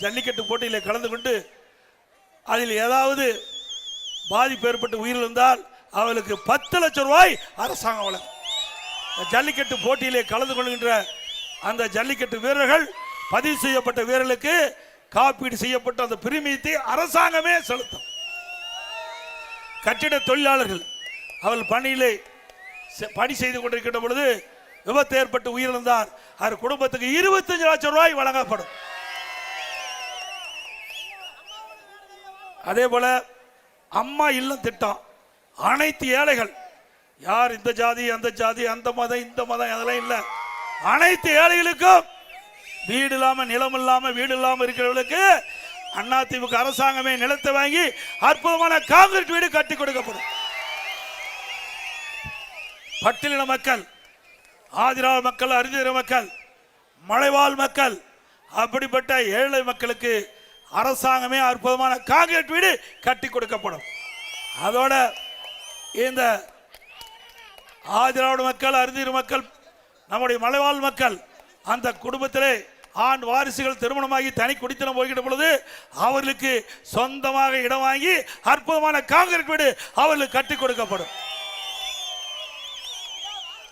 ஜல்லிக்கட்டு போட்டியில் கலந்து கொண்டு அதில் ஏதாவது பாதிப்பு ஏற்பட்டு உயிரிழந்தால் அவளுக்கு 10 லட்சம் ரூபாய் அரசாங்கம் வழங்கும். ஜல்லிக்கட்டு போட்டியிலே கலந்து கொள்கின்ற அந்த ஜல்லிக்கட்டு வீரர்கள் பதிவு செய்யப்பட்ட வீரர்களுக்கு காப்பீடு செய்யப்பட்ட அந்த பிரீமியத்தை அரசாங்கமே செலுத்தும். கட்டிட தொழிலாளர்கள் அவள் பணியிலே பணி செய்து கொண்டிருக்கின்ற பொழுது விபத்து ஏற்பட்டு உயிரிழந்தார், அவர் குடும்பத்துக்கு 25 லட்சம் ரூபாய் வழங்கப்படும். அதே போல அம்மா இல்லம் திட்டம் அனைத்து ஏழைகள், யார் இந்த ஜாதி அந்த ஜாதி அந்த மதம் இந்த மதம் அதெல்லாம் இல்லை, அனைத்து ஏழைகளுக்கும் வீடு இல்லாம நிலம் இல்லாம வீடு இல்லாம இருக்கிறவர்களுக்கு அதிமுக அரசாங்கமே நிலத்தை வாங்கி அற்புதமான காங்கிரீட் வீடு கட்டி கொடுக்கப்படும். பட்டியலின மக்கள், ஆதிரால் மக்கள், அரிதிர மக்கள், மலைவாழ் மக்கள், அப்படிப்பட்ட ஏழை மக்களுக்கு அரசாங்கமே அற்புதமான காங்கிரீட் வீடு கட்டி கொடுக்கப்படும். அதோட இந்த ஆதிராவிட மக்கள், அரிதிர மக்கள், நம்முடைய மலைவாழ் மக்கள், அந்த குடும்பத்திலே ஆண் வாரிசுகள் திருமணமாகி தனி குடித்தனம் போய்கிட்ட பொழுது அவர்களுக்கு சொந்தமாக இடம் வாங்கி அற்புதமான காங்கிரீட் வீடு அவர்களுக்கு கட்டி கொடுக்கப்படும்.